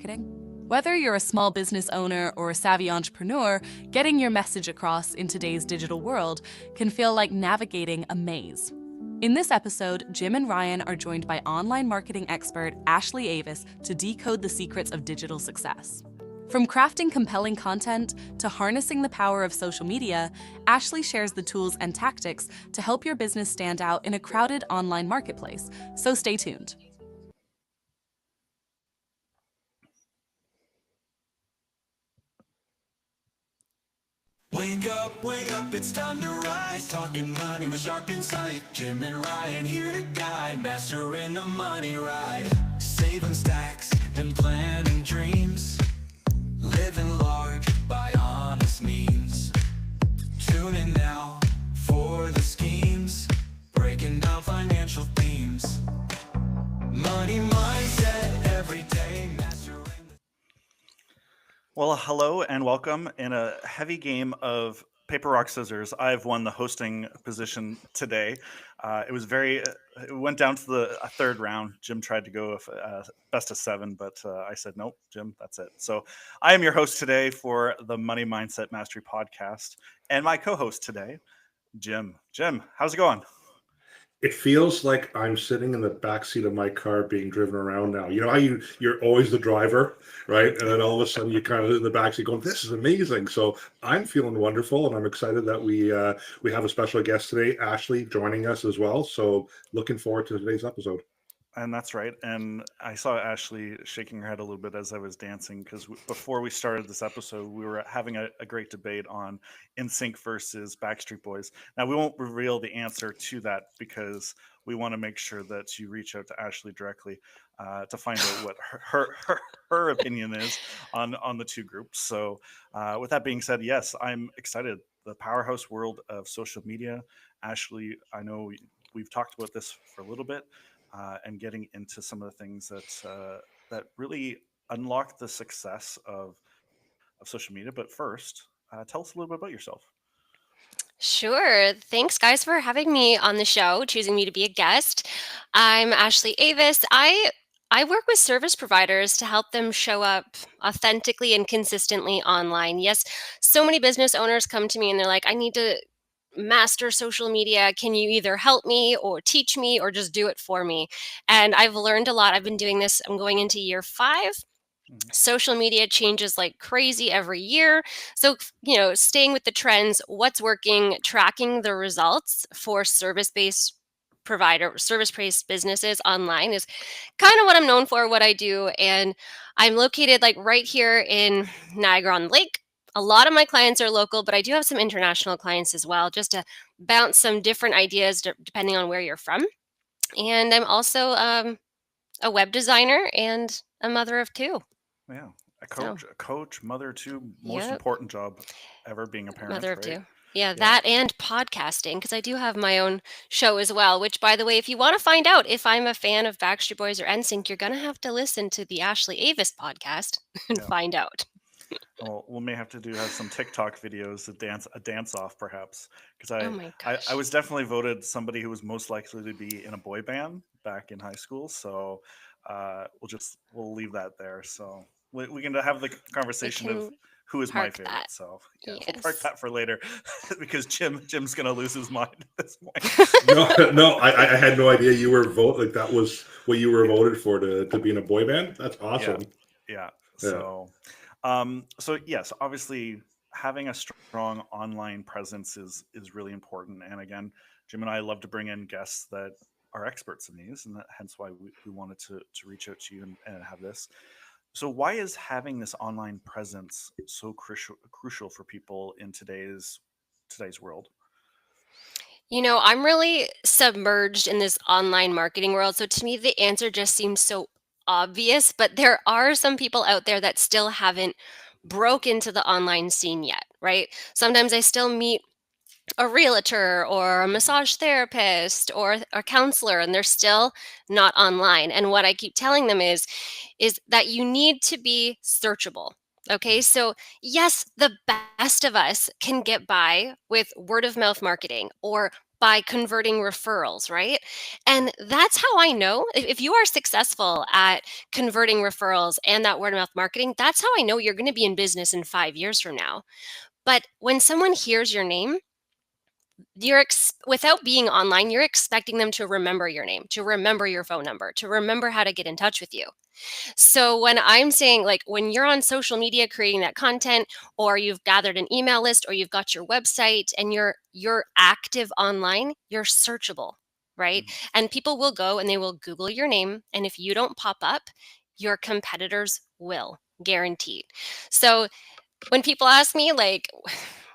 marketing. Whether you're a small business owner or a savvy entrepreneur, getting your message across in today's digital world can feel like navigating a maze. In this episode, Jim and Ryan are joined by online marketing expert Ashley Avis to decode the secrets of digital success. From crafting compelling content to harnessing the power of social media, Ashley shares the tools and tactics to help your business stand out in a crowded online marketplace. So stay tuned. Wake up, it's time to rise. Talking money with sharp insight. Jim and Ryan here to guide. Mastering the money ride. Saving stacks and planning dreams. Living large by honest means. Tune in now for the schemes. Breaking down financial themes. Money mindset every day. Well, hello and welcome. In a heavy game of paper, rock, scissors, I've won the hosting position today. It went down to the third round. Jim tried to go best of seven, but I said, nope, Jim, that's it. So I am your host today for the Money Mindset Mastery podcast, and my co-host today, Jim. Jim, how's it going? It feels like I'm sitting in the backseat of my car being driven around now. You know how you're always the driver, right? And then all of a sudden you kind of in the backseat going, "This is amazing." So I'm feeling wonderful, and I'm excited that we have a special guest today, Ashley, joining us as well. So looking forward to today's episode. And that's right. And I saw Ashley shaking her head a little bit as I was dancing because before we started this episode, we were having a great debate on NSYNC versus Backstreet Boys. Now, we won't reveal the answer to that because we want to make sure that you reach out to Ashley directly to find out what her opinion is on the two groups. So, with that being said, yes, I'm excited. The powerhouse world of social media. Ashley, I know we've talked about this for a little bit. And getting into some of the things that really unlock the success of social media. But first, tell us a little bit about yourself. Sure. Thanks, guys, for having me on the show, choosing me to be a guest. I'm Ashley Avis. I work with service providers to help them show up authentically and consistently online. Yes, so many business owners come to me and they're like, I need to master social media. Can you either help me or teach me or just do it for me? And I've learned a lot. I've been doing this, I'm going into year 5. Social media changes like crazy every year. So, staying with the trends, what's working, tracking the results for service-based businesses online is kind of what I'm known for, what I do. And I'm located like right here in Niagara on the Lake. A lot of my clients are local, but I do have some international clients as well, just to bounce some different ideas depending on where you're from. And I'm also a web designer and a mother of 2. Yeah, So, a coach, mother too. Most yep, important job ever, being a mother parent, of right? 2. Yeah, Yeah. that and podcasting, because I do have my own show as well, which, by the way, if you want to find out if I'm a fan of Backstreet Boys or NSYNC, you're going to have to listen to the Ashley Avis podcast and Yeah. find out. Well, we may have to have some TikTok videos, a dance off, perhaps, because Oh my I gosh. was definitely voted somebody who was most likely to be in a boy band back in high school. So we'll leave that there. So we can have the We conversation of can who is my park that. favorite. So yeah, we'll park Yes. that for later because Jim's gonna lose his mind at this point. No, no, I had no idea you were like that was what you were voted for to be in a boy band. That's Yeah, awesome. yeah. Yeah. So yes, obviously having a strong online presence is really important. And again, Jim and I love to bring in guests that are experts in these, and hence why we wanted to reach out to you and have this. So why is having this online presence so crucial for people in today's world? I'm really submerged in this online marketing world. So to me, the answer just seems so obvious, but there are some people out there that still haven't broke into the online scene yet, right? Sometimes I still meet a realtor or a massage therapist or a counselor, and they're still not online. And what I keep telling them is that you need to be searchable. Okay, so yes, the best of us can get by with word of mouth marketing or by converting referrals, right? And that's how I know if you are successful at converting referrals and that word of mouth marketing, that's how I know you're going to be in business in 5 years from now. But when someone hears your name, without being online, you're expecting them to remember your name, to remember your phone number, to remember how to get in touch with you. So when I'm saying, like, when you're on social media creating that content, or you've gathered an email list, or you've got your website and you're active online, you're searchable, right? And people will go and they will Google your name, and if you don't pop up, your competitors will, guaranteed. So when people ask me, like,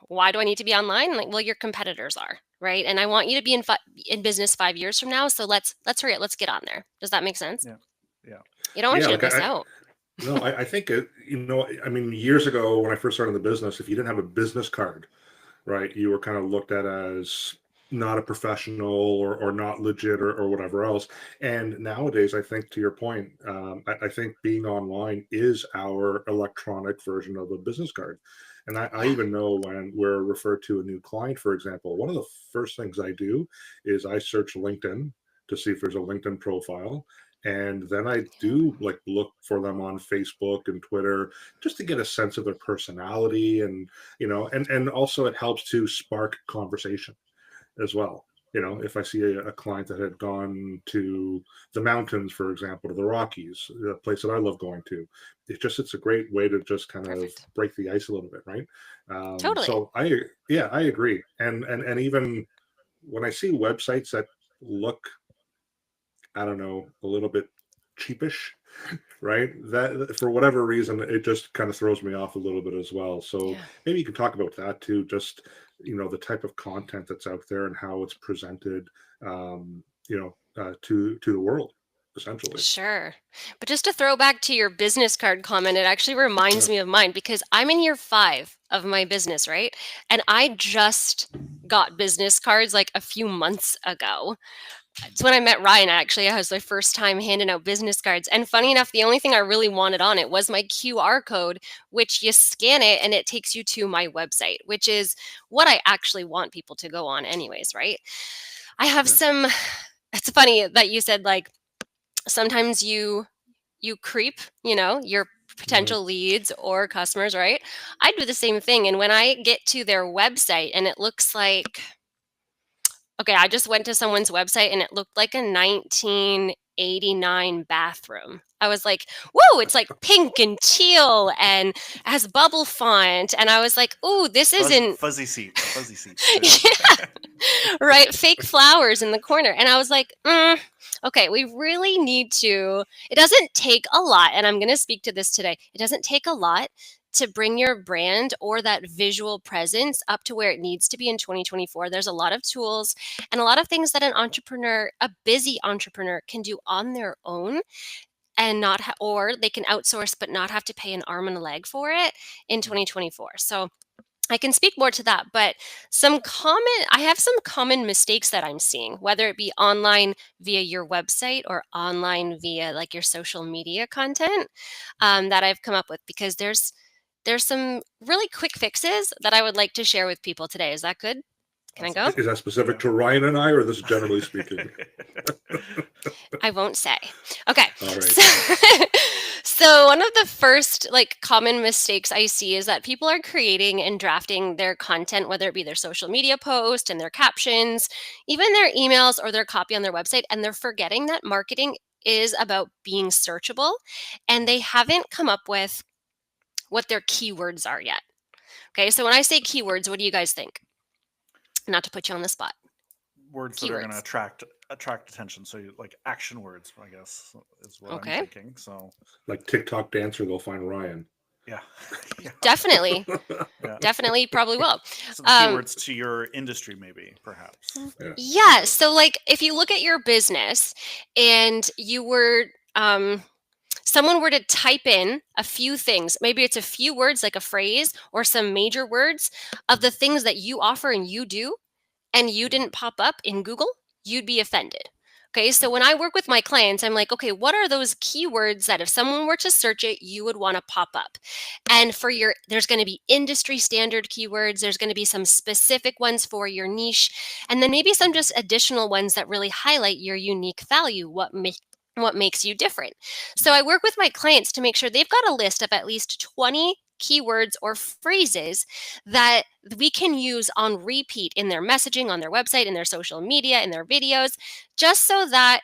why do I need to be online? I'm like, well, your competitors are, right? And I want you to be in business 5 years from now. So let's hurry up. Let's get on there. Does that make sense? Yeah. Yeah. You don't want Yeah, you like to miss out. no, I think I mean, years ago when I first started the business, if you didn't have a business card, right, you were kind of looked at as not a professional or not legit or whatever else. And nowadays, I think to your point, I think being online is our electronic version of a business card. And I Yeah. even know when we're referred to a new client, for example, one of the first things I do is I search LinkedIn to see if there's a LinkedIn profile. And then I do like look for them on Facebook and Twitter just to get a sense of their personality, and and also it helps to spark conversation as well. If I see a client that had gone to the mountains, for example, to the Rockies, a place that I love going to, it's a great way to just kind of Perfect. break the ice a little bit, right? Totally. So I agree. And even when I see websites that look, I don't know, a little bit cheapish, right? That for whatever reason, it just kind of throws me off a little bit as well. So Yeah. maybe you could talk about that too, just the type of content that's out there and how it's presented, to the world, essentially. Sure. But just to throw back to your business card comment, it actually reminds Yeah. me of mine because I'm in year 5 of my business, right? And I just got business cards like a few months ago. It's when I met Ryan, actually. I was my first time handing out business cards. And funny enough, the only thing I really wanted on it was my QR code, which you scan it and it takes you to my website, which is what I actually want people to go on, anyways, right? I have Yeah. some, it's funny that you said, like, sometimes you creep, your Mhm. potential leads or customers, right? I do the same thing. And when I get to their website and it looks like, okay, I just went to someone's website and it looked like a 1989 bathroom. I was like, whoa, it's like pink and teal and has bubble font. And I was like, ooh, this isn't Fuzzy seats. Fuzzy seats. yeah, right. Fake flowers in the corner. And I was like, okay, we really need to. It doesn't take a lot. And I'm going to speak to this today. It doesn't take a lot to bring your brand or that visual presence up to where it needs to be in 2024. There's a lot of tools and a lot of things that an entrepreneur, a busy entrepreneur, can do on their own and not, or they can outsource but not have to pay an arm and a leg for it in 2024. So I can speak more to that, but I have some common mistakes that I'm seeing, whether it be online via your website or online via like your social media content, that I've come up with, because there's some really quick fixes that I would like to share with people today. Is that good? Can I That go? sounds Is that specific yeah. to Ryan and I, or this is generally speaking? I won't say. Okay. All right. So one of the first like common mistakes I see is that people are creating and drafting their content, whether it be their social media post and their captions, even their emails or their copy on their website, and they're forgetting that marketing is about being searchable, and they haven't come up with what their keywords are yet. Okay, so when I say keywords, what do you guys think? Not to put you on the spot. Words that are going to Keywords. attract attention. So like action words, I guess, is what I'm Okay. thinking. So Like TikTok dancer, they'll find Ryan. yeah, yeah, Definitely. yeah. Definitely probably will. So the keywords to your industry, maybe, perhaps. Yeah. So, like, if you look at your business and someone were to type in a few things, maybe it's a few words, like a phrase or some major words of the things that you offer and you do, and you didn't pop up in Google, you'd be offended. Okay, so when I work with my clients, I'm like, okay, what are those keywords that if someone were to search it, you would want to pop up? And there's going to be industry standard keywords, there's going to be some specific ones for your niche, and then maybe some just additional ones that really highlight your unique value, what makes you different. So I work with my clients to make sure they've got a list of at least 20 keywords or phrases that we can use on repeat in their messaging, on their website, in their social media, in their videos, just so that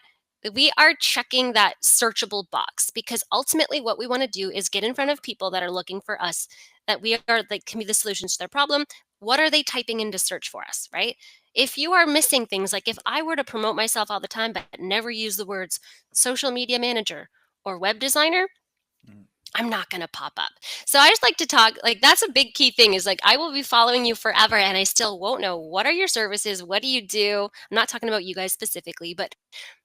we are checking that searchable box. Because ultimately, what we want to do is get in front of people that are looking for us, that we are like can be the solutions to their problem. What are they typing in to search for us, right? If you are missing things, like if I were to promote myself all the time but never use the words social media manager or web designer, Mm. I'm not going to pop up. So I just like to talk, like that's a big key thing is like I will be following you forever and I still won't know what are your services, what do you do? I'm not talking about you guys specifically, but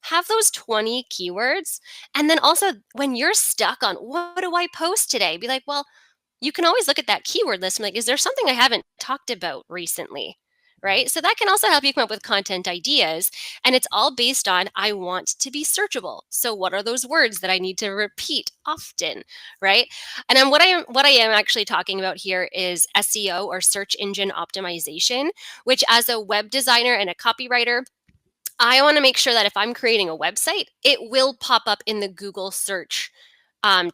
have those 20 keywords. And then also when you're stuck on what do I post today? Be like, well, you can always look at that keyword list and be like, is there something I haven't talked about recently? Right. So that can also help you come up with content ideas. And it's all based on I want to be searchable. So what are those words that I need to repeat often? Right. And then what I am actually talking about here is SEO or search engine optimization, which as a web designer and a copywriter, I want to make sure that if I'm creating a website, it will pop up in the Google search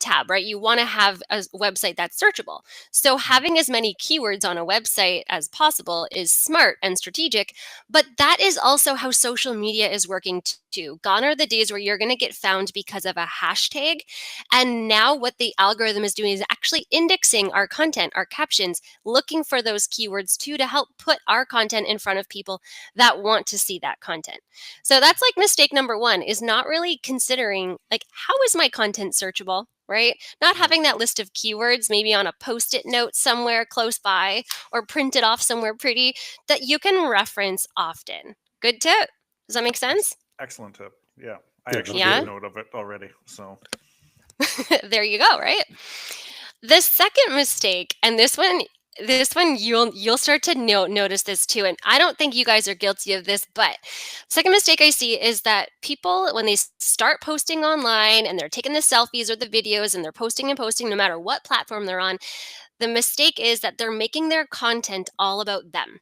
tab, right? You want to have a website that's searchable. So having as many keywords on a website as possible is smart and strategic, but that is also how social media is working too. Gone are the days where you're going to get found because of a hashtag. And now what the algorithm is doing is actually indexing our content, our captions, looking for those keywords too to help put our content in front of people that want to see that content. So that's like mistake number one is not really considering like how is my content searchable, right? Not having that list of keywords maybe on a post-it note somewhere close by or printed off somewhere pretty that you can reference often. Good tip. Does that make sense? Excellent tip. Yeah. I Yeah, actually Yeah. took note of it already. So There you go, right? The second mistake, and this one you'll start to notice this too, and I don't think you guys are guilty of this, but second mistake I see is that people when they start posting online and they're taking the selfies or the videos and they're posting and posting no matter what platform they're on, the mistake is that they're making their content all about them.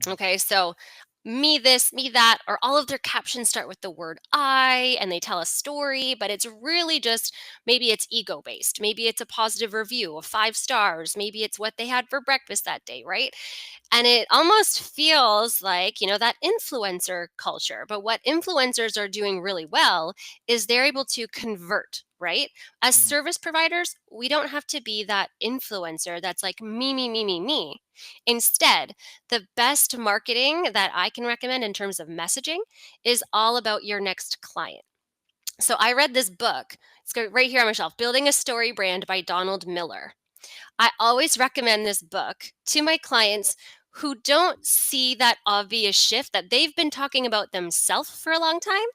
Okay, so me this, me that, or all of their captions start with the word I and they tell a story, but it's really just maybe it's ego based. Maybe it's a positive review of 5 stars. Maybe it's what they had for breakfast that day, right? And it almost feels like, that influencer culture. But what influencers are doing really well is they're able to convert, right? As mhm. service providers, we don't have to be that influencer that's like me, me, me, me, me. Instead, the best marketing that I can recommend in terms of messaging is all about your next client. So I read this book. It's right here on my shelf, Building a Story Brand by Donald Miller. I always recommend this book to my clients who don't see that obvious shift that they've been talking about themselves for a long time.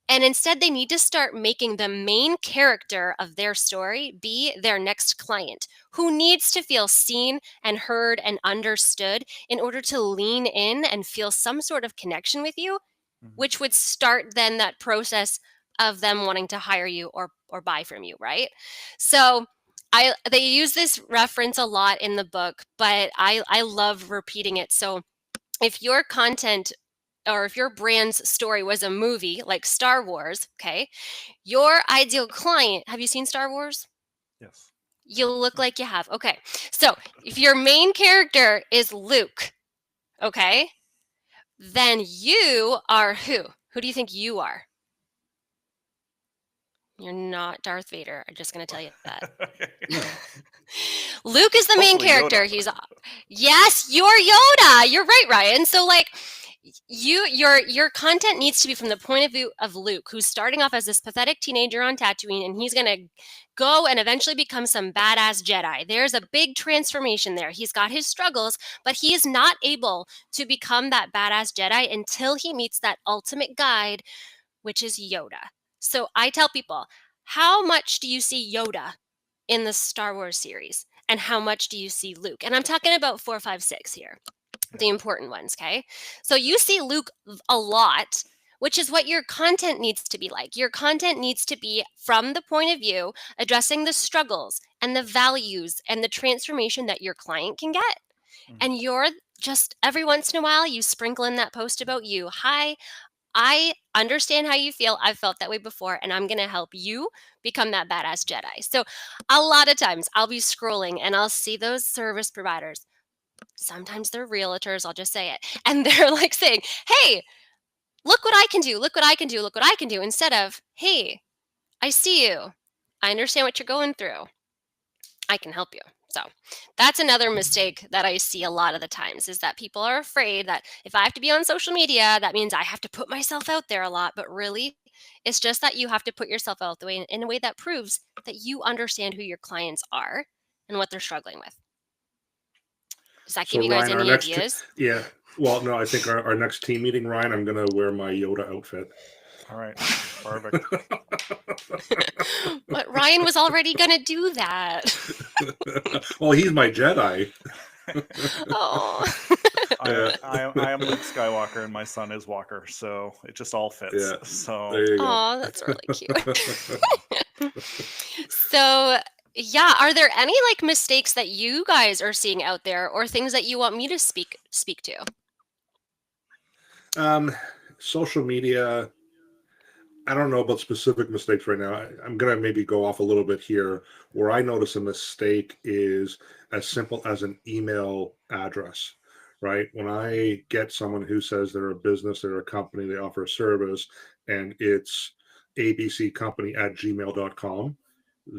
And instead, they need to start making the main character of their story be their next client who needs to feel seen and heard and understood in order to lean in and feel some sort of connection with you, Mhm. which would start then that process of them wanting to hire you or buy from you, right? So they use this reference a lot in the book, but I love repeating it. So if your content or if your brand's story was a movie like Star Wars, okay, your ideal client, have you seen Star Wars? Yes. You look like you have. Okay. So if your main character is Luke, okay, then you are who? Who do you think you are? You're not Darth Vader. I'm just going to tell you that. Okay. Luke is the main Hopefully character. Yoda. Yes, you're Yoda. You're right, Ryan. So like your content needs to be from the point of view of Luke, who's starting off as this pathetic teenager on Tatooine, and he's gonna go and eventually become some badass Jedi. There's a big transformation there. He's got his struggles, but he is not able to become that badass Jedi until he meets that ultimate guide, which is Yoda. So I tell people, how much do you see Yoda in the Star Wars series? And how much do you see Luke? And I'm talking about 4, 5, 6 here, the important ones, okay? So you see Luke a lot, which is what your content needs to be like. Your content needs to be from the point of view addressing the struggles and the values and the transformation that your client can get. And you're just every once in a while, you sprinkle in that post about you. Hi, I understand how you feel. I've felt that way before, and I'm going to help you become that badass Jedi. So, a lot of times I'll be scrolling and I'll see those service providers. Sometimes they're realtors, I'll just say it. And they're like saying, hey, look what I can do. Look what I can do. Look what I can do. Instead of, hey, I see you. I understand what you're going through. I can help you. So that's another mistake that I see a lot of the times is that people are afraid that if I have to be on social media, that means I have to put myself out there a lot. But really, it's just that you have to put yourself out the way in a way that proves that you understand who your clients are and what they're struggling with. Does that give So you guys Ryan, our any next ideas? yeah. Well, no, I think our next team meeting, Ryan, I'm gonna wear my Yoda outfit. All right, perfect. But Ryan was already going to do that. Well, he's my Jedi. Oh. I am Luke Skywalker, and my son is Walker, so it just all fits. Yeah. So There you go. Oh, that's really cute. So, yeah, are there any like mistakes that you guys are seeing out there or things that you want me to speak to? Social media. I don't know about specific mistakes right now. I'm going to maybe go off a little bit here. Where I notice a mistake is as simple as an email address, right? When I get someone who says they're a business, they're a company, they offer a service, and it's abccompany@gmail.com,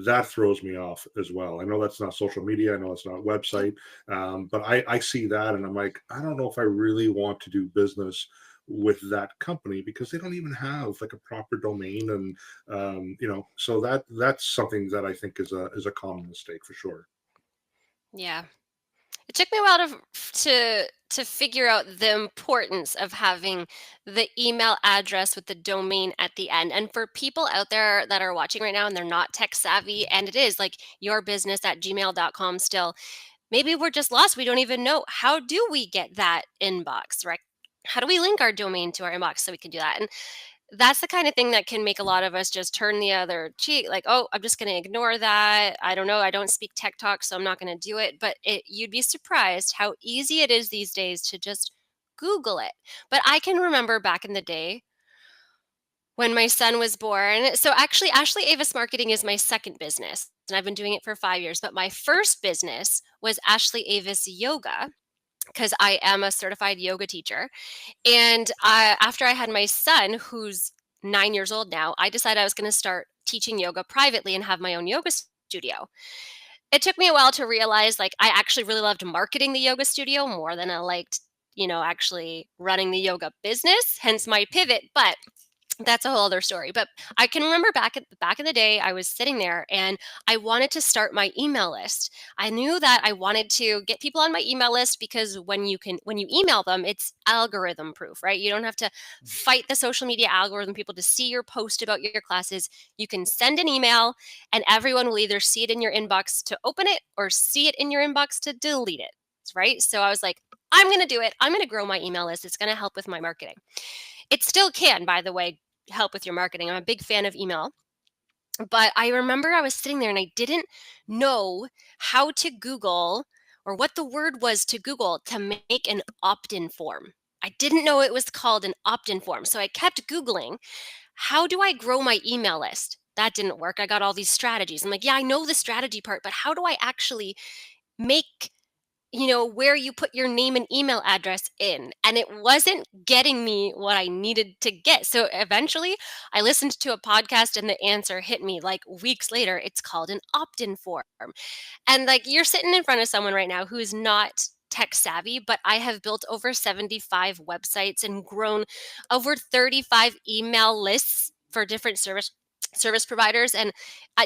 that throws me off as well. I know that's not social media. I know it's not a website. But I see that and I'm like, I don't know if I really want to do business with that company because they don't even have like a proper domain. And, so that's something that I think is a common mistake for sure. Yeah. It took me a while to figure out the importance of having the email address with the domain at the end. And for people out there that are watching right now and they're not tech savvy, and it is like your business at gmail.com still, maybe we're just lost. We don't even know how do we get that inbox, right? How do we link our domain to our inbox so we can do that? And that's the kind of thing that can make a lot of us just turn the other cheek, like, oh, I'm just going to ignore that. I don't know. I don't speak tech talk, so I'm not going to do it. But you'd be surprised how easy it is these days to just Google it. But I can remember back in the day when my son was born. So actually, Ashley Avis Marketing is my second business, and I've been doing it for 5 years. But my first business was Ashley Avis Yoga because I am a certified yoga teacher. And after I had my son, who's 9 years old now, I decided I was going to start teaching yoga privately and have my own yoga studio. It took me a while to realize, like, I actually really loved marketing the yoga studio more than I liked, actually running the yoga business, hence my pivot. But that's a whole other story. But I can remember back in the day, I was sitting there and I wanted to start my email list. I knew that I wanted to get people on my email list because when you email them, it's algorithm proof, right? You don't have to fight the social media algorithm people to see your post about your classes. You can send an email and everyone will either see it in your inbox to open it or see it in your inbox to delete it, right? So I was like, I'm going to do it. I'm going to grow my email list. It's going to help with my marketing. It still can, by the way, help with your marketing. I'm a big fan of email. But I remember I was sitting there and I didn't know how to Google or what the word was to Google to make an opt-in form. I didn't know it was called an opt-in form. So I kept Googling, how do I grow my email list? That didn't work. I got all these strategies. I'm like, yeah, I know the strategy part, but how do I actually make where you put your name and email address in? And it wasn't getting me what I needed to get. So eventually I listened to a podcast and the answer hit me like weeks later. It's called an opt-in form. And like you're sitting in front of someone right now who is not tech savvy, but I have built over 75 websites and grown over 35 email lists for different service providers. And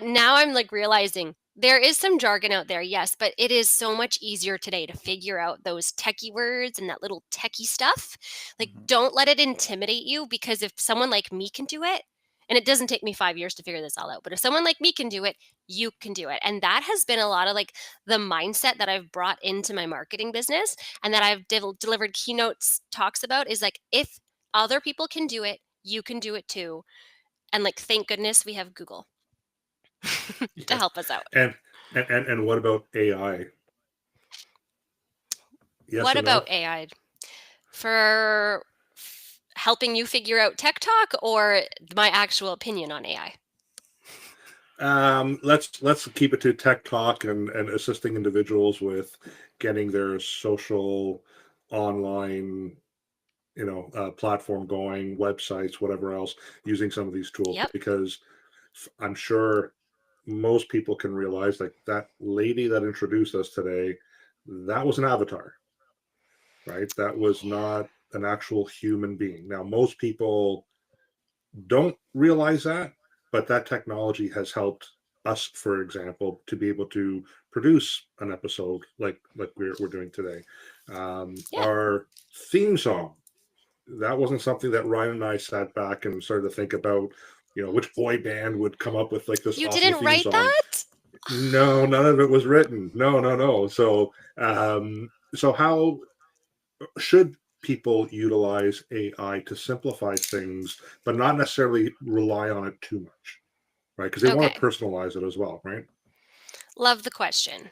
now I'm like realizing there is some jargon out there, yes, but it is so much easier today to figure out those techie words and that little techie stuff. Like, don't let it intimidate you, because if someone like me can do it, and it doesn't take me 5 years to figure this all out, but if someone like me can do it, you can do it. And that has been a lot of like the mindset that I've brought into my marketing business and that I've delivered keynotes talks about is like, if other people can do it, you can do it too. And like, thank goodness we have Google to Yes. help us out. And what about AI? Yes What or no? about AI for helping you figure out tech talk, or my actual opinion on AI? Let's keep it to tech talk and assisting individuals with getting their social online, platform going, websites, whatever else, using some of these tools, Yep. because I'm sure most people can realize, like, that lady that introduced us today, that was an avatar, right? That was not an actual human being. Now, most people don't realize that, but that technology has helped us, for example, to be able to produce an episode like we're doing today. Yeah. Our theme song, that wasn't something that Ryan and I sat back and started to think about, which boy band would come up with like this You awesome didn't theme write song. that? No, none of it was written. No, no, no. So how should people utilize AI to simplify things, but not necessarily rely on it too much, right? Because they want Okay. to personalize it as well, right? Love the question.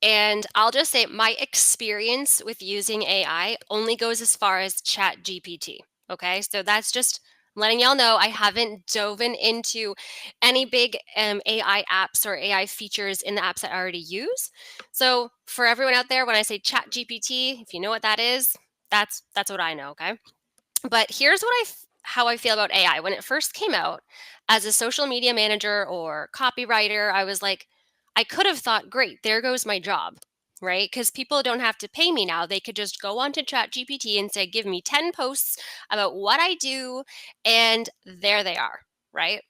And I'll just say my experience with using AI only goes as far as Chat GPT. Okay. So that's just letting y'all know I haven't dove into any big AI apps or AI features in the apps that I already use. So for everyone out there, when I say Chat GPT, if you know what that is, that's what I know. Okay. But here's how I feel about AI. When it first came out, as a social media manager or copywriter, I was like, I could have thought, great, there goes my job, right? Because people don't have to pay me now. They could just go onto ChatGPT and say, give me 10 posts about what I do, and there they are, right?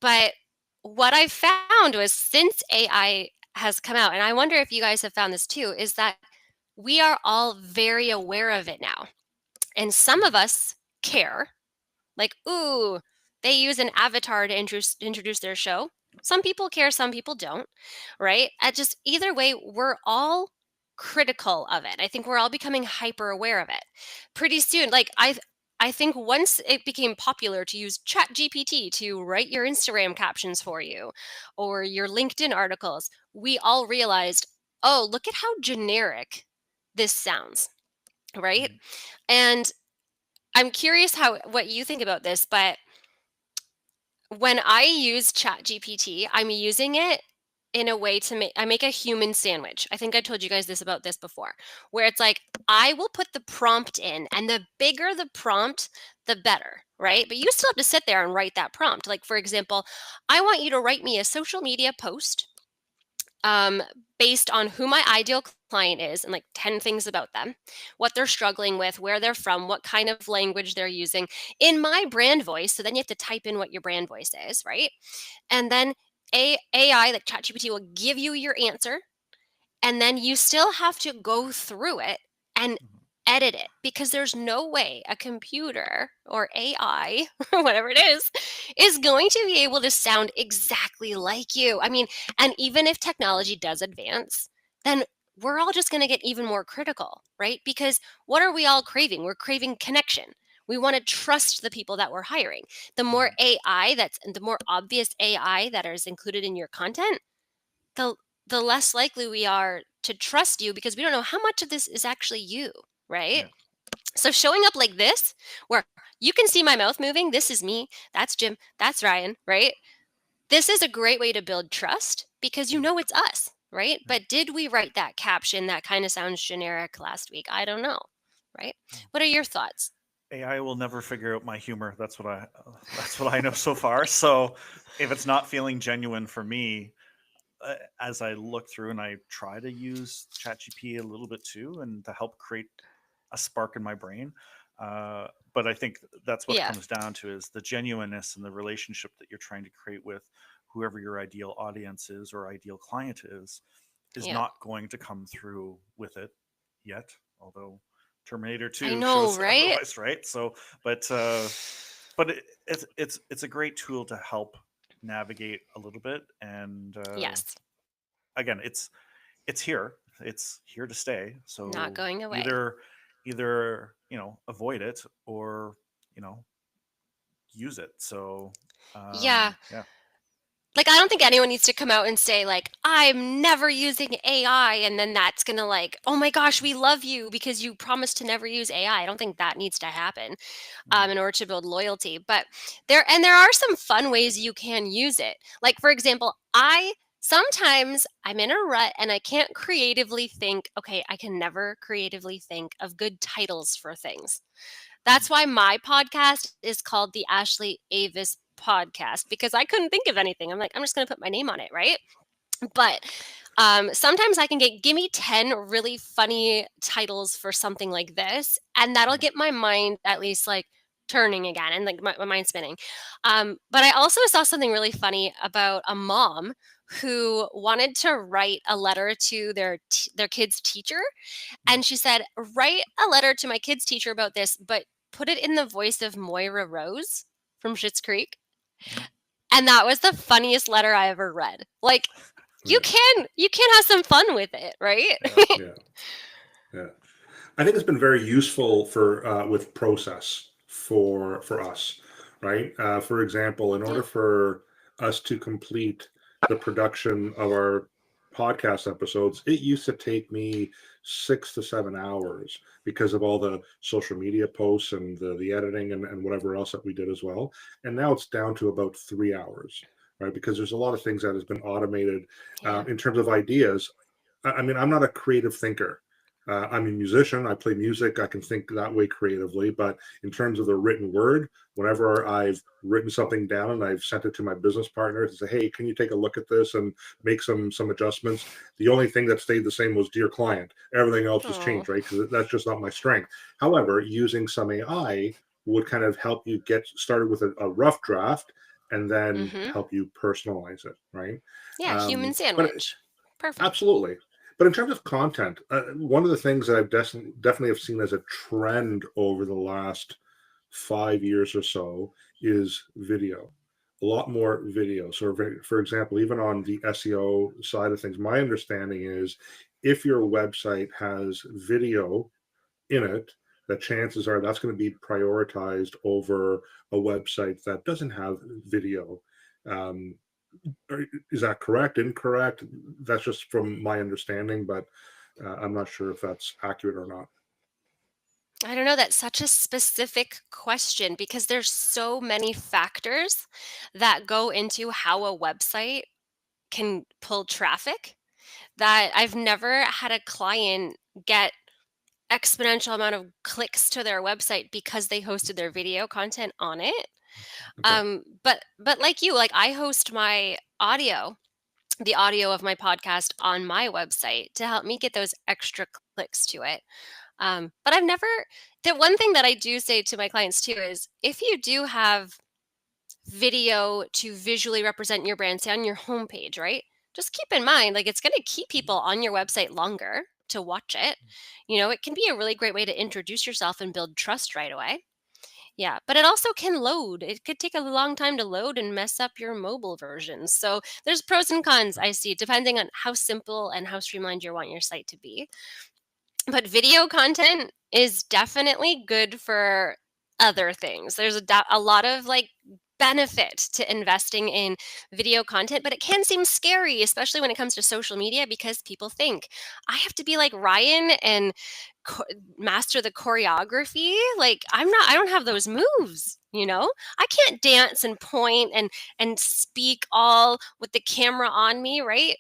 But what I found was, since AI has come out, and I wonder if you guys have found this too, is that we are all very aware of it now. And some of us care, like, ooh, they use an avatar to introduce their show. Some people care, some people don't, right? At just either way, we're all critical of it. I think we're all becoming hyper aware of it. Pretty soon, like I think once it became popular to use Chat GPT to write your Instagram captions for you or your LinkedIn articles, we all realized, oh, look at how generic this sounds, right? Mhm. And I'm curious what you think about this, but when I use ChatGPT, I'm using it in a way to make a human sandwich. I think I told you guys this before, where it's like I will put the prompt in, and the bigger the prompt, the better, right? But you still have to sit there and write that prompt. Like, for example, I want you to write me a social media post um, based on who my ideal client is and like 10 things about them, what they're struggling with, where they're from, what kind of language they're using in my brand voice. So then you have to type in what your brand voice is, right? And then AI, like ChatGPT, will give you your answer. And then you still have to go through it and Mhm. edit it, because there's no way a computer or AI, whatever it is going to be able to sound exactly like you. I mean, and even if technology does advance, then we're all just going to get even more critical, right? Because what are we all craving? We're craving connection. We want to trust the people that we're hiring. The more Mhm. the more obvious AI that is included in your content, the the less likely we are to trust you, because we don't know how much of this is actually you, right? Yeah. So showing up like this, where you can see my mouth moving, this is me, that's Jim, that's Ryan, right? This is a great way to build trust, because you Mhm. know it's us, right? Yeah. But did we write that caption that kind of sounds generic last week? I don't know, right? Yeah. What are your thoughts? AI will never figure out my humor. That's what I know so far. So if it's not feeling genuine for me, as I look through and I try to use ChatGPT a little bit too, and to help create a spark in my brain. But I think that's what it Yeah, comes down to, is the genuineness and the relationship that you're trying to create with whoever your ideal audience is or ideal client is yeah. not going to come through with it yet. Although Terminator I 2 know, shows right? otherwise, right? So, but it's a great tool to help navigate a little bit. And Yes, again, it's here. It's here to stay. not So going away. either avoid it, or you know use it. So Yeah. yeah. Like, I don't think anyone needs to come out and say, like, I'm never using AI, and then that's gonna, like, oh my gosh, we love you because you promised to never use AI. I don't think that needs to happen Mhm. in order to build loyalty. But there are some fun ways you can use it. Like, for example, I sometimes I'm in a rut and I can't creatively think, okay, I can never creatively think of good titles for things. Mhm. That's why my podcast is called the Ashley Avis Podcast, because I couldn't think of anything. I'm like, I'm just going to put my name on it, right? But sometimes I can give me 10 really funny titles for something like this, and that'll Mhm. get my mind at least like turning again and like my mind spinning. But I also saw something really funny about a mom who wanted to write a letter to their kid's teacher, Mhm. and she said, "Write a letter to my kid's teacher about this, but put it in the voice of Moira Rose from Schitt's Creek." Mhm. And that was the funniest letter I ever read. Like, you Yeah, can you can have some fun with it, right? Yeah. yeah, yeah. I think it's been very useful for with process for us, right? For example, in Yeah. order for us to complete the production of our podcast episodes, it used to take me 6 to 7 hours because of all the social media posts and the editing and whatever else that we did as well. And now it's down to about 3 hours, right? Because there's a lot of things that has been automated Yeah. in terms of ideas. I mean, I'm not a creative thinker. I'm a musician. I play music. I can think that way creatively. But in terms of the written word, whenever I've written something down and I've sent it to my business partner to say, "Hey, can you take a look at this and make some adjustments?" The only thing that stayed the same was "Dear client." Everything else was Oh. changed, right? Because that's just not my strength. However, using some AI would kind of help you get started with a rough draft and then Mhm. help you personalize it, right? Yeah, human But sandwich. Perfect. absolutely. But in terms of content, one of the things that I've definitely have seen as a trend over the last 5 years or so is video. A lot more video. So, for example, even on the SEO side of things, my understanding is if your website has video in it, that chances are that's going to be prioritized over a website that doesn't have video. Um, is that correct? Incorrect? That's just from my understanding, but I'm not sure if that's accurate or not. I don't know, that's such a specific question because there's so many factors that go into how a website can pull traffic that I've never had a client get exponential amount of clicks to their website because they hosted their video content on it. Okay. But like you, like I host my audio, the audio of my podcast on my website to help me get those extra clicks to it. But I've never, the one thing that I do say to my clients too is if you do have video to visually represent your brand, say on your homepage, right? Just keep in mind, like it's going to keep people on your website longer to watch it. You know, it can be a really great way to introduce yourself and build trust right away. Yeah, but it also can load. It could take a long time to load and mess up your mobile versions. So there's pros and cons I see, depending on how simple and how streamlined you want your site to be. But video content is definitely good for other things. There's a lot of like benefit to investing in video content, but it can seem scary, especially when it comes to social media, because people think I have to be like Ryan and cho- master the choreography. Like I don't have those moves. You know, I can't dance and point and speak all with the camera on me, right?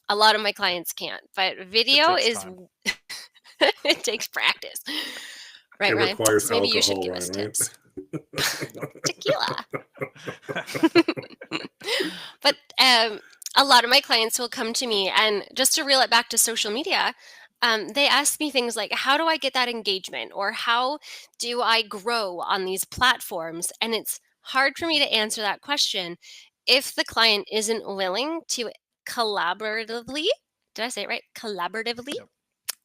A lot of my clients can't, but It video takes is time. it takes practice. It Right, Ryan? requires So maybe you should alcohol, give us Ryan, right? tips. Yep. Tequila. But a lot of my clients will come to me, and just to reel it back to social media, they ask me things like, how do I get that engagement? Or how do I grow on these platforms? And it's hard for me to answer that question if the client isn't willing to collaboratively, did I say it right? Collaboratively? Yep.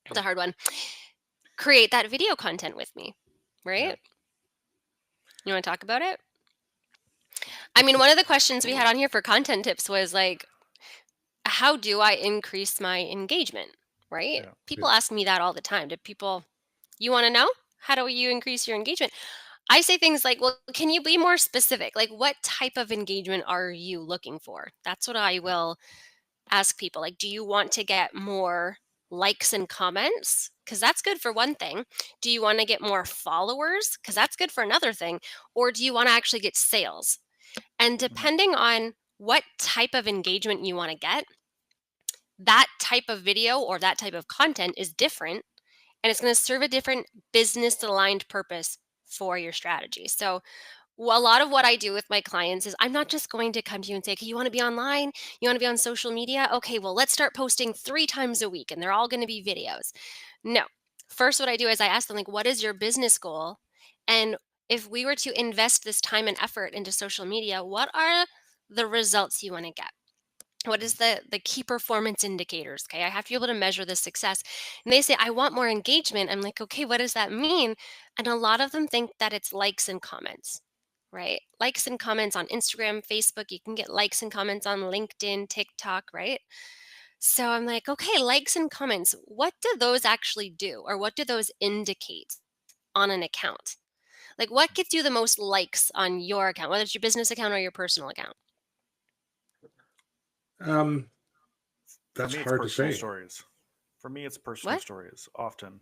It's a hard one. Create that video content with me, Yeah. right? You want to talk about it? I mean, one of the questions we had on here for content tips was like, how do I increase my engagement? Right? Yeah. People Yeah. ask me that all the time. Do people, you want to know? How do you increase your engagement? I say things like, well, can you be more specific? Like, what type of engagement are you looking for? That's what I will ask people. Like, do you want to get more likes and comments? Because that's good for one thing. Do you want to get more followers? Because that's good for another thing. Or do you want to actually get sales? And Mhm. depending on what type of engagement you want to get, that type of video or that type of content is different, and it's going to serve a different business aligned purpose for your strategy. So, a lot of what I do with my clients is I'm not just going to come to you and say, okay, you want to be online? You want to be on social media? Okay, well, let's start posting 3 times a week and they're all going to be videos. No. First, what I do is I ask them, like, what is your business goal? And if we were to invest this time and effort into social media, what are the results you want to get? What is the key performance indicators? Okay, I have to be able to measure the success. And they say, I want more engagement. I'm like, okay, what does that mean? And a lot of them think that it's likes and comments, right? Likes and comments on Instagram, Facebook. You can get likes and comments on LinkedIn, TikTok, right? So I'm like, okay, likes and comments, what do those actually do? Or what do those indicate on an account? Like, what gets you the most likes on your account, whether it's your business account or your personal account? Um, For that's me, it's hard to personal say. stories. For me, it's personal What? stories. Often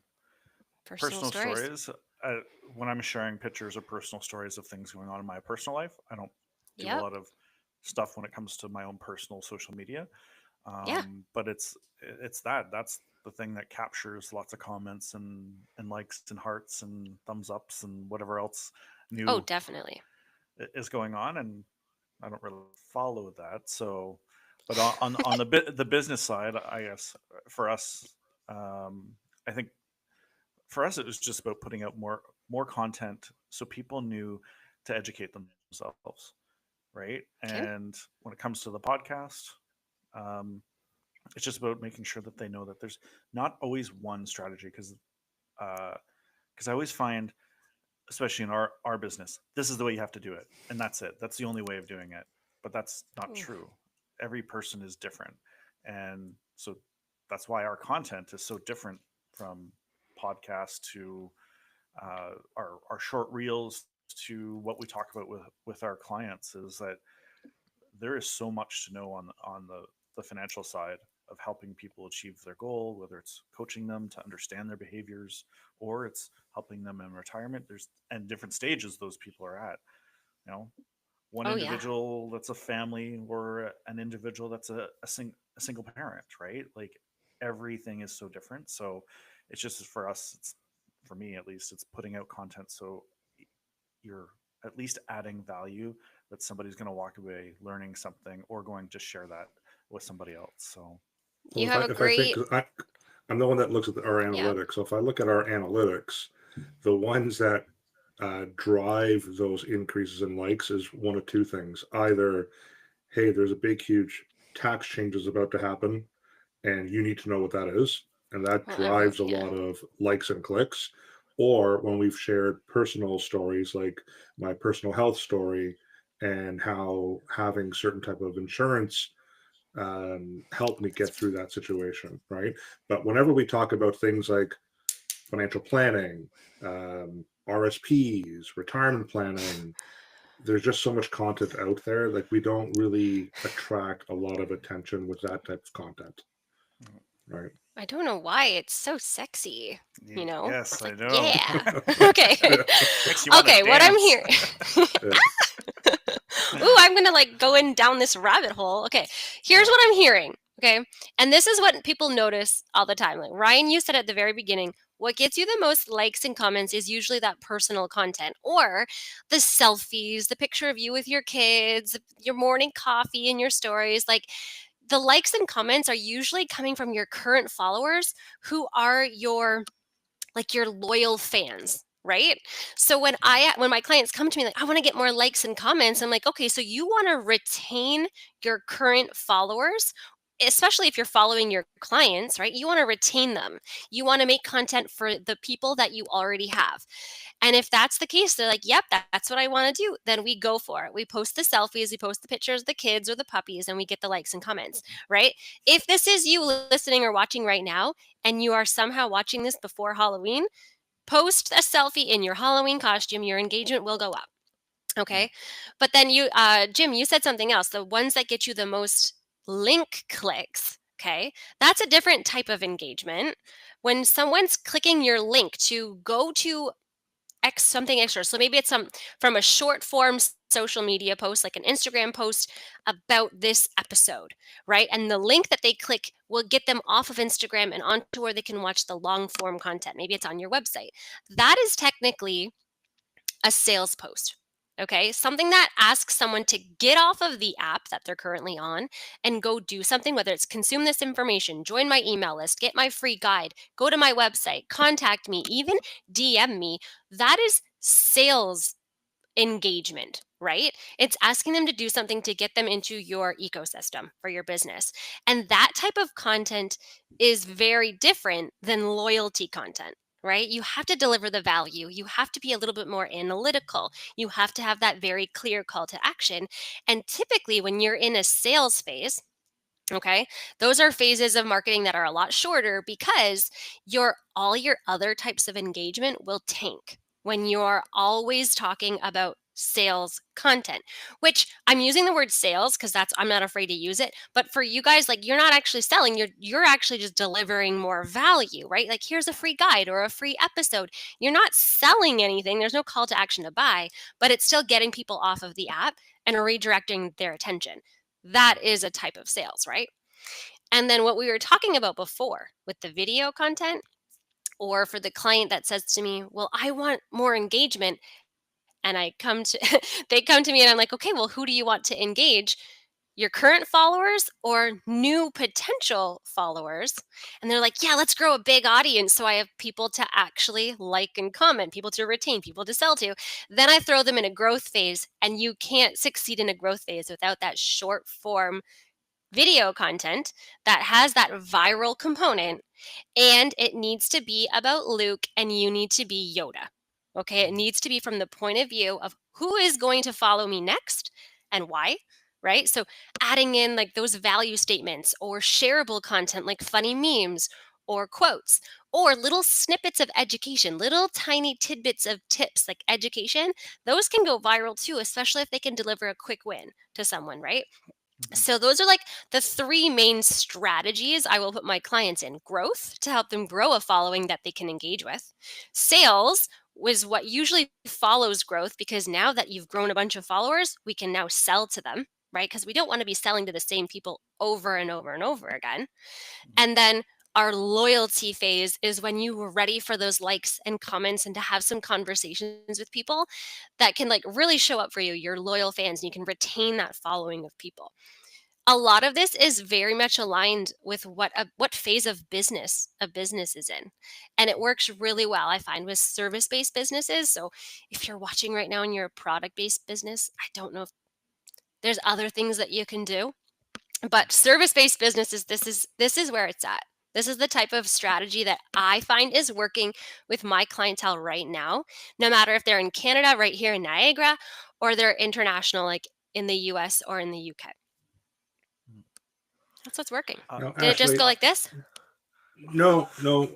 Personal personal stories. stories. Uh, when I'm sharing pictures or personal stories of things going on in my personal life, I don't do a Yep. lot of stuff when it comes to my own personal social media. Yeah. But it's that's the thing that captures lots of comments and likes and hearts and thumbs ups and whatever else Oh, new definitely. is going on. And I don't really follow that. So, but on the business side, I guess for us, I think for us it was just about putting out more content so people knew to educate themselves, right? Okay. And when it comes to the podcast, um, it's just about making sure that they know that there's not always one strategy because I always find, especially in our business, this is the way you have to do it, and that's it. That's the only way of doing it. But that's not Ooh. true. Every person is different, and so that's why our content is so different from podcast to our short reels to what we talk about with our clients. Is that there is so much to know on the financial side of helping people achieve their goal, whether it's coaching them to understand their behaviors or it's helping them in retirement. There's and different stages those people are at. You know, one Oh, yeah. individual that's a family or an individual that's a single parent, right? Like everything is so different. So it's just for us, it's for me at least, it's putting out content so you're at least adding value that somebody's going to walk away learning something or going to share that with somebody else. So, Well, You have a if I think, great, 'cause I'm the one that looks at our yeah. analytics. So if I look at our analytics, the ones that drive those increases in likes is one of two things. Either, hey, there's a big, huge tax changes about to happen, and you need to know what that is, and that Well, drives a yeah. lot of likes and clicks. Or when we've shared personal stories, like my personal health story, and how having certain type of insurance helped me get through that situation, right? But whenever we talk about things like financial planning, RSPs, retirement planning, there's just so much content out there. Like we don't really attract a lot of attention with that type of content, right? I don't know why it's so sexy. yes, It's I like, know. yeah. Okay. Makes you want to Okay, what I'm dance. hearing. Yeah. Ooh, I'm gonna like go in down this rabbit hole. Okay, here's what I'm hearing. Okay, and this is what people notice all the time. Like Ryan, you said at the very beginning, what gets you the most likes and comments is usually that personal content or the selfies, the picture of you with your kids, your morning coffee, and your stories. Like the likes and comments are usually coming from your current followers who are your loyal fans, right? So when my clients come to me like I want to get more likes and comments, I'm like, okay, so you want to retain your current followers, especially if you're following your clients, right? You want to retain them. You want to make content for the people that you already have. And if that's the case, they're like, yep, that's what I want to do. Then we go for it. We post the selfies, we post the pictures of the kids or the puppies, and we get the likes and comments, right? If this is you listening or watching right now, and you are somehow watching this before Halloween, Post a selfie in your Halloween costume, your engagement will go up. Okay. But then Jim, you said something else. The ones that get you the most link clicks. Okay. That's a different type of engagement. When someone's clicking your link to go to something extra. So maybe it's from a short form social media post, like an Instagram post about this episode, right? And the link that they click will get them off of Instagram and onto where they can watch the long form content. Maybe it's on your website. That is technically a sales post. Okay, something that asks someone to get off of the app that they're currently on and go do something, whether it's consume this information, join my email list, get my free guide, go to my website, contact me, even DM me. That is sales engagement, right? It's asking them to do something to get them into your ecosystem for your business. And that type of content is very different than loyalty content. Right? You have to deliver the value. You have to be a little bit more analytical. You have to have that very clear call to action. And typically, when you're in a sales phase, okay, those are phases of marketing that are a lot shorter because all your other types of engagement will tank when you're always talking about sales content, which I'm using the word sales because I'm not afraid to use it. But for you guys, like, you're not actually selling, you're actually just delivering more value, right? Like, here's a free guide or a free episode. You're not selling anything. There's no call to action to buy, but it's still getting people off of the app and redirecting their attention. That is a type of sales, right? And then what we were talking about before with the video content, or for the client that says to me, well, I want more engagement. And they come to me and I'm like, okay, well, who do you want to engage? Your current followers or new potential followers? And they're like, yeah, let's grow a big audience so I have people to actually like and comment, people to retain, people to sell to. Then I throw them in a growth phase, and you can't succeed in a growth phase without that short form video content that has that viral component, and it needs to be about Luke and you need to be Yoda. Okay, it needs to be from the point of view of who is going to follow me next and why, right? So adding in like those value statements or shareable content like funny memes or quotes or little snippets of education, little tiny tidbits of tips like education, those can go viral too, especially if they can deliver a quick win to someone, right? So those are like the three main strategies I will put my clients in: growth to help them grow a following that they can engage with. Sales was what usually follows growth, because now that you've grown a bunch of followers, we can now sell to them, right? Because we don't want to be selling to the same people over and over and over again. And then our loyalty phase is when you were ready for those likes and comments and to have some conversations with people that can like really show up for you, your loyal fans, and you can retain that following of people. A lot of this is very much aligned with what phase of business a business is in, and it works really well, I find, with service-based businesses. So if you're watching right now and you're a product-based business, I don't know if there's other things that you can do, but service-based businesses, this is where it's at. This is the type of strategy that I find is working with my clientele right now, no matter if they're in Canada, right here in Niagara, or they're international, like in the US or in the UK. That's what's working. Now, Did it just Ashley, go like this? no, no.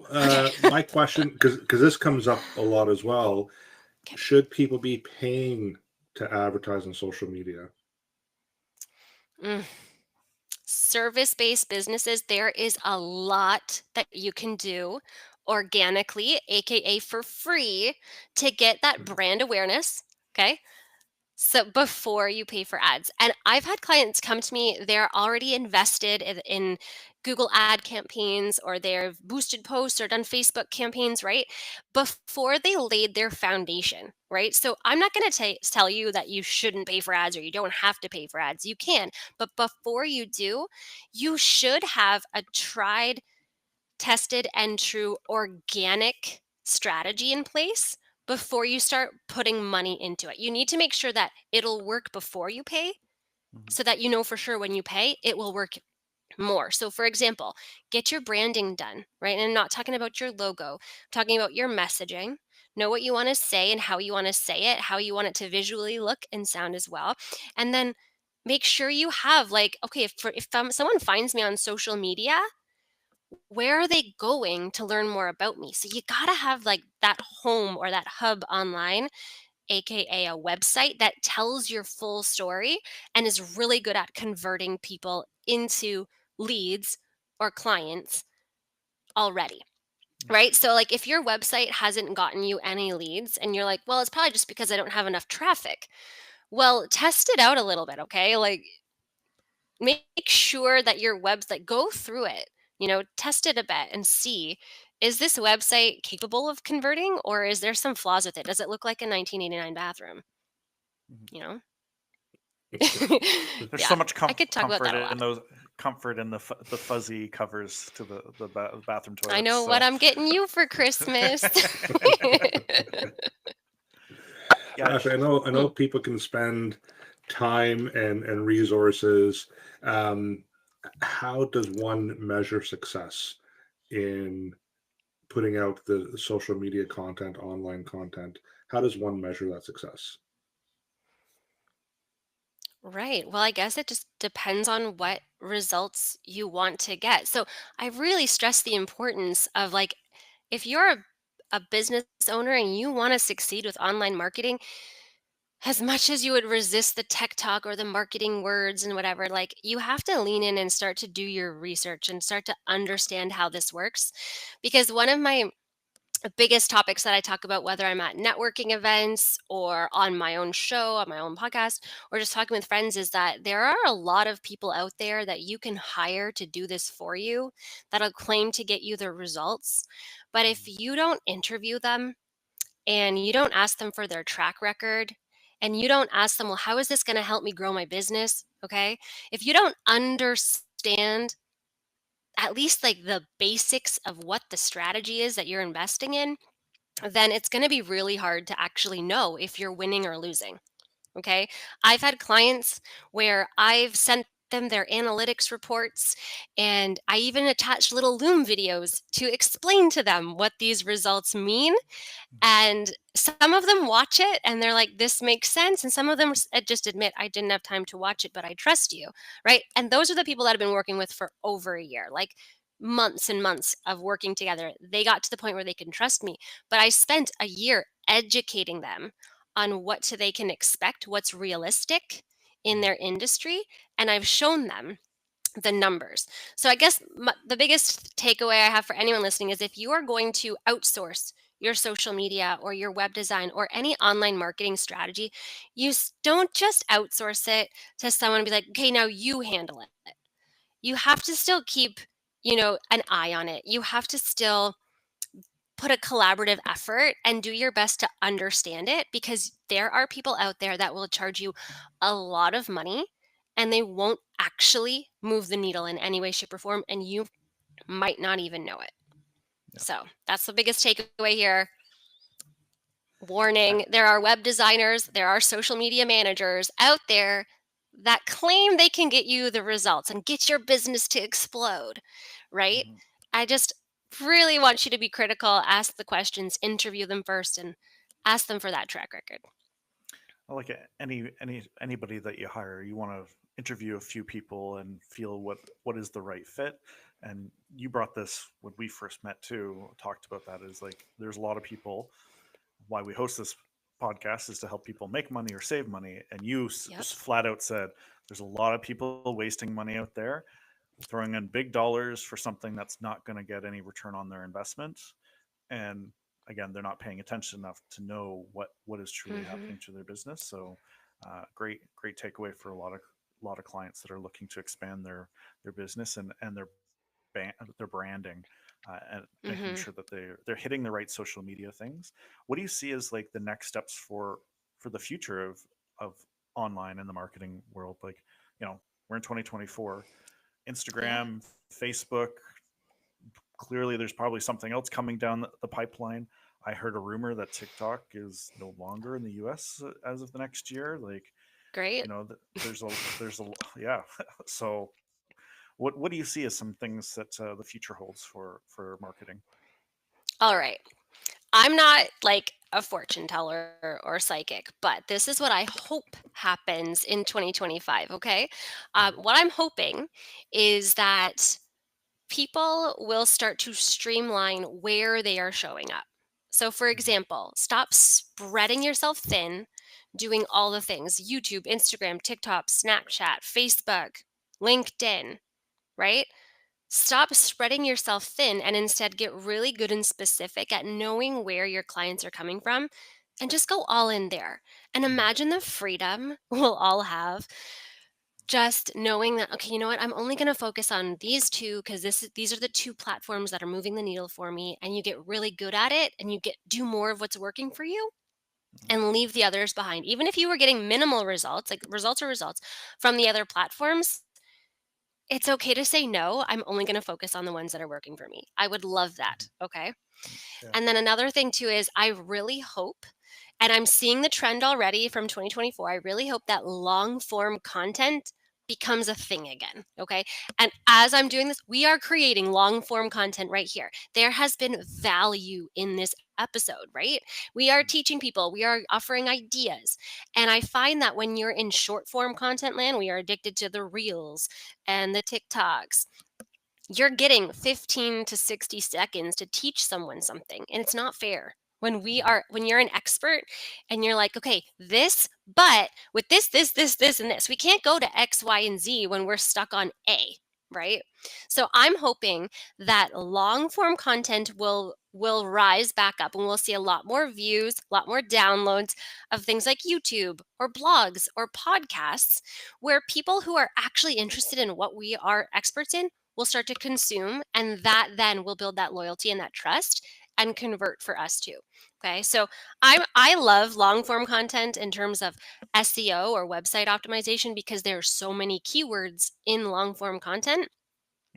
My question, because this comes up a lot as well, Okay. should people be paying to advertise on social media? Mm. Service-based businesses, there is a lot that you can do organically, aka for free, to get that brand awareness. Okay. So before you pay for ads, and I've had clients come to me, they're already invested in Google ad campaigns, or they've boosted posts or done Facebook campaigns, right? Before they laid their foundation, right? So I'm not going to tell you that you shouldn't pay for ads or you don't have to pay for ads. You can, but before you do, you should have a tried, tested, and true organic strategy in place before you start putting money into it. You need to make sure that it'll work before you pay, so that you know for sure when you pay, it will work more. So, for example, get your branding done, right? And I'm not talking about your logo, I'm talking about your messaging. Know what you want to say and how you want to say it, how you want it to visually look and sound as well. And then make sure you have, like, okay, if someone finds me on social media, where are they going to learn more about me? So you got to have like that home or that hub online, aka a website that tells your full story and is really good at converting people into leads or clients already. Right? So like if your website hasn't gotten you any leads and you're like, well, it's probably just because I don't have enough traffic. Well, test it out a little bit, okay? Like make sure that your website, go through it, test it a bit and see, is this website capable of converting or is there some flaws with it? Does it look like a 1989 bathroom? Mhm. You know? There's Yeah, so much I could talk about that a lot. comfort in the fuzzy covers to the bathroom I toilets. know what So I'm getting you for Christmas. yeah, Gosh, I know Hmm. people can spend time and resources. Um, how does one measure success in putting out the social media content, online content? How does one measure that success? Right. Well, I guess it just depends on what results you want to get. So I really stress the importance of like, if you're a business owner and you want to succeed with online marketing, as much as you would resist the tech talk or the marketing words and whatever, like you have to lean in and start to do your research and start to understand how this works. Because one of my biggest topics that I talk about, whether I'm at networking events or on my own show, on my own podcast, or just talking with friends, is that there are a lot of people out there that you can hire to do this for you that'll claim to get you the results. But if you don't interview them and you don't ask them for their track record, and you don't ask them, well, how is this going to help me grow my business? Okay. If you don't understand at least like the basics of what the strategy is that you're investing in, then it's going to be really hard to actually know if you're winning or losing. Okay. I've had clients where I've sent them their analytics reports and I even attached little Loom videos to explain to them what these results mean. And some of them watch it and they're like, this makes sense. And some of them just admit, I didn't have time to watch it, but I trust you. Right. And those are the people that I've been working with for over a year, like months and months of working together. They got to the point where they can trust me. But I spent a year educating them on they can expect, what's realistic in their industry. And I've shown them the numbers. So I guess the biggest takeaway I have for anyone listening is if you are going to outsource your social media or your web design or any online marketing strategy, don't just outsource it to someone and be like, okay, now you handle it. You have to still keep, an eye on it. You have to still put a collaborative effort and do your best to understand it, because there are people out there that will charge you a lot of money and they won't actually move the needle in any way, shape, or form. And you might not even know it. yeah. So that's the biggest takeaway here. I- Warning, there are web designers, there are social media managers out there that claim they can get you the results and get your business to explode, right? mhm. I just really want you to be critical, ask the questions, interview them first, and ask them for that track record. Like anybody that you hire, you want to interview a few people and feel what is the right fit. And you brought this when we first met too. Talked about that, is like there's a lot of people. Why we host this podcast is to help people make money or save money. And you Yep. just flat out said there's a lot of people wasting money out there, throwing in big dollars for something that's not going to get any return on their investment. And again, they're not paying attention enough to know what is truly Hmm. happening to their business. So great takeaway for a lot of clients that are looking to expand their business and their branding, and making Hmm. sure that they're hitting the right social media things. What do you see as like the next steps for the future of online in the marketing world? Like, we're in 2024. Yeah. Instagram, Facebook, clearly there's probably something else coming down the pipeline. I heard a rumor that TikTok is no longer in the US as of the next year. Like, Great. there's a yeah. So what do you see as some things that the future holds for marketing? All right. I'm not like a fortune teller or psychic, but this is what I hope happens in 2025. Okay. Mhm. What I'm hoping is that people will start to streamline where they are showing up. So, for example, stop spreading yourself thin, doing all the things: YouTube, Instagram, TikTok, Snapchat, Facebook, LinkedIn, right? Stop spreading yourself thin and instead get really good and specific at knowing where your clients are coming from and just go all in there. And imagine the freedom we'll all have just knowing that, okay, you know what, I'm only going to focus on these two because these are the two platforms that are moving the needle for me, and you get really good at it and you get do more of what's working for you and leave the others behind. Even if you were getting minimal results, like results are results from the other platforms, it's okay to say no. I'm only going to focus on the ones that are working for me. I would love that. Okay. Yeah. And then another thing too is I really hope, and I'm seeing the trend already from 2024, I really hope that long form content becomes a thing again. Okay. And as I'm doing this, we are creating long form content right here. There has been value in this episode, right? We are teaching people, we are offering ideas. And I find that when you're in short form content land, we are addicted to the reels and the TikToks. You're getting 15 to 60 seconds to teach someone something, and it's not fair. When you're an expert and you're like, okay, this, but with this and this, we can't go to X, Y, and Z when we're stuck on A, right? So I'm hoping that long form content will rise back up, and we'll see a lot more views, a lot more downloads of things like YouTube or blogs or podcasts, where people who are actually interested in what we are experts in will start to consume, and that then will build that loyalty and that trust and convert for us too. Okay, so I love long form content in terms of SEO or website optimization, because there are so many keywords in long form content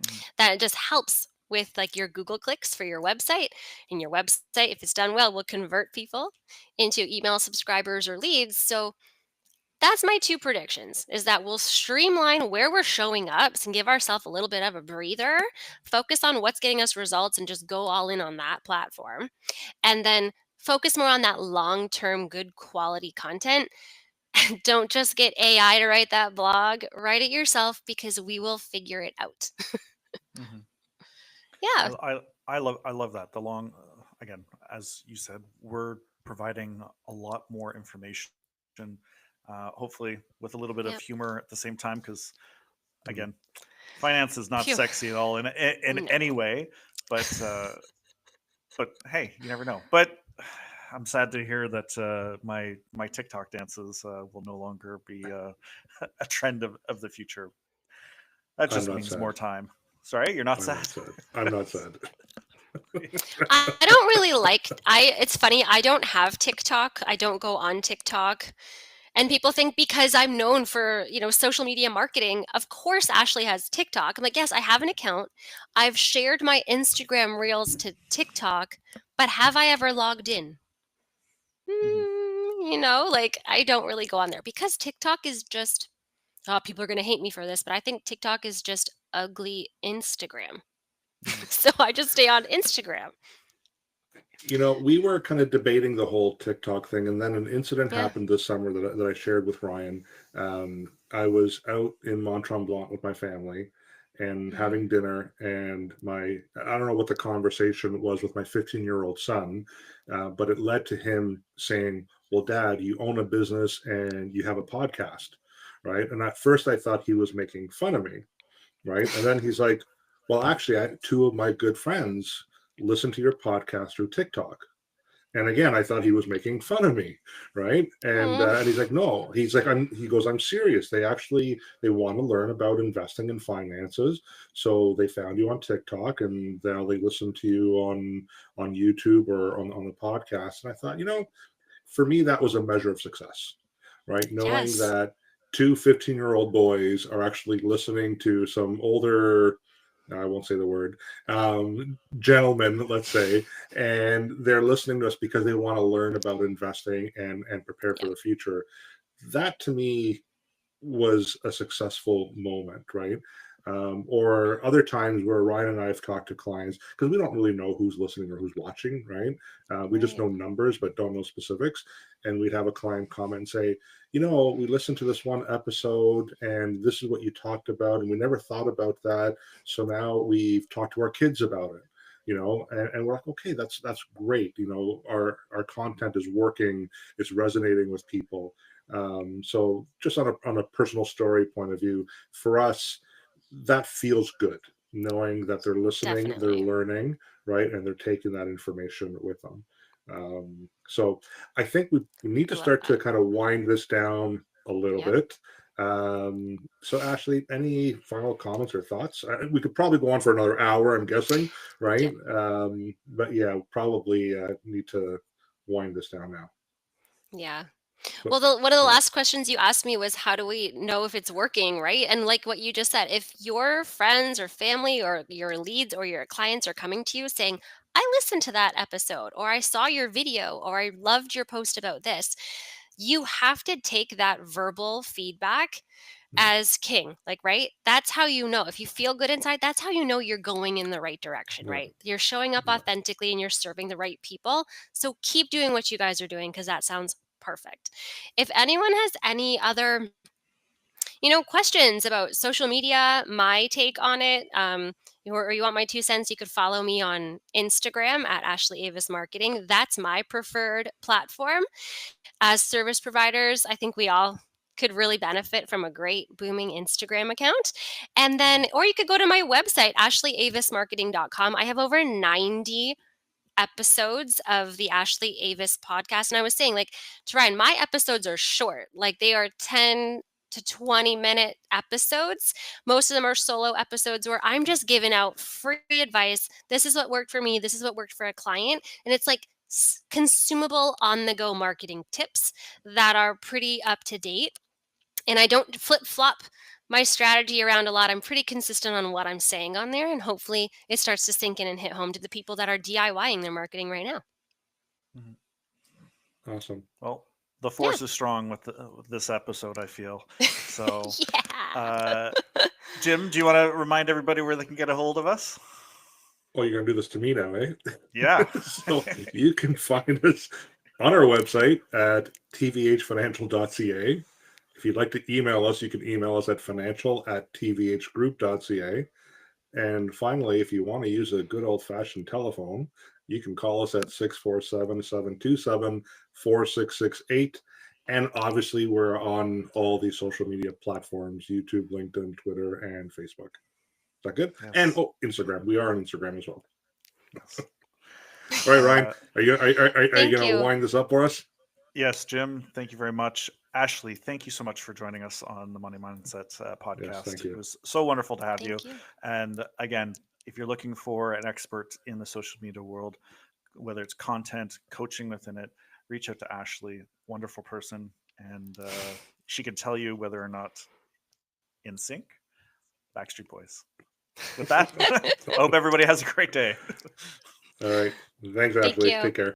Mhm. that it just helps with like your Google clicks for your website. And your website, if it's done well, will convert people into email subscribers or leads. So that's my two predictions, is that we'll streamline where we're showing up and give ourselves a little bit of a breather, focus on what's getting us results and just go all in on that platform. And then focus more on that long-term good quality content. Don't just get AI to write that blog, write it yourself, because we will figure it out. Mhm. Yeah. I love that. The long, again, as you said, we're providing a lot more information, hopefully with a little bit of Yep. humor at the same time, because Mhm. again, finance is not Phew. sexy at all in No. any way. But hey, you never know. But I'm sad to hear that my TikTok dances will no longer be a trend of the future. That I'm just not means more sad. time. Sorry, you're not I'm sad. not sad. I'm not sad. I don't really like I it's funny, I don't have TikTok. I don't go on TikTok. And people think because I'm known for, social media marketing, of course Ashley has TikTok. I'm like, yes, I have an account. I've shared my Instagram reels to TikTok, but have I ever logged in? Mhm. Like I don't really go on there because TikTok is just, oh, people are going to hate me for this, but I think TikTok is just ugly Instagram. Mhm. So I just stay on Instagram. We were kind of debating the whole TikTok thing, and then an incident Yeah. happened this summer that I shared with Ryan. I was out in Mont Tremblant with my family and Mhm. having dinner, and I don't know what the conversation was with my 15-year-old son, but it led to him saying, "Well, Dad, you own a business and you have a podcast, right?" And at first I thought he was making fun of me, right? And then he's like, "Well, actually, two of my good friends listen to your podcast through TikTok." And again, I thought he was making fun of me, right? And he's like, "No," he's like, he goes, "I'm serious. They want to learn about investing in finances, so they found you on TikTok, and now they listen to you on YouTube or on the podcast." And I thought, for me, that was a measure of success, right? Knowing Yes. that two 15-year-old boys are actually listening to some older, I won't say the word, gentlemen, let's say, and they're listening to us because they want to learn about investing and prepare for Yeah. the future. That to me was a successful moment, right? Or other times where Ryan and I have talked to clients, because we don't really know who's listening or who's watching, right? We just Right. know numbers, but don't know specifics. And we'd have a client comment and say, you know, we listened to this one episode and this is what you talked about, and we never thought about that. So now we've talked to our kids about it, you know, and we're like, okay, that's great. You know, our content is working, it's resonating with people. So just on a personal story point of view, for us, that feels good knowing that they're listening, they're Definitely. learning, right, and they're taking that information with them. So I think we need I to love start to that. kind of wind this down a little Yep. bit. So Ashley, any final comments or thoughts? We could probably go on for another hour, I'm guessing, right? Yep. But yeah, probably need to wind this down now. Yeah. So, Well, one of the all right. last questions you asked me was, how do we know if it's working, right? And like what you just said, if your friends or family or your leads or your clients are coming to you saying, I listened to that episode, or I saw your video, or I loved your post about this, you have to take that verbal feedback Mm, as king. Like, right? That's how you know. If you feel good inside, that's how you know you're going in the right direction, yeah, right? You're showing up yeah. authentically and you're serving the right people. So keep doing what you guys are doing because that sounds perfect. If anyone has any other, questions about social media, my take on it, or you want my 2 cents, you could follow me on Instagram at Ashley Avis Marketing. That's my preferred platform. As service providers, I think we all could really benefit from a great booming Instagram account. And then, or you could go to my website, ashley.avismarketing.com. I have over 90 episodes of the Ashley Avis podcast. And I was saying, like, to Ryan, my episodes are short, like, they are 10 to 20-minute episodes. Most of them are solo episodes where I'm just giving out free advice. This is what worked for me. This is what worked for a client. And it's like consumable on the go marketing tips that are pretty up to date. And I don't flip flop my strategy around a lot. I'm pretty consistent on what I'm saying on there. And hopefully it starts to sink in and hit home to the people that are DIYing their marketing right now. Mhm. Awesome. Well, the Yeah. force is strong with this episode, I feel. So, Yeah. uh, Jim, do you want to remind everybody where they can get a hold of us? Oh, you're gonna do this to me now, eh? Yeah. So you can find us on our website at tvhfinancial.ca. If you'd like to email us, you can email us at financial@tvhgroup.ca. And finally, if you want to use a good old fashioned telephone, you can call us at 647-727-4668. And obviously, we're on all the social media platforms: YouTube, LinkedIn, Twitter, and Facebook. Is that good? And Yes. Instagram. We are on Instagram as well. Yes. All right, Ryan, Uh, are you Thank going to you. wind this up for us? yes, Jim, thank you very much. Ashley, thank you so much for joining us on the Money Mindset Yes, podcast. thank It you. was so wonderful to have you. Thank you. And again, if you're looking for an expert in the social media world, whether it's content, coaching within it, reach out to Ashley. Wonderful person. And she can tell you whether or not NSYNC, Backstreet Boys. With that, I hope everybody has a great day. All right. Thanks, Thank Ashley. you. Take care.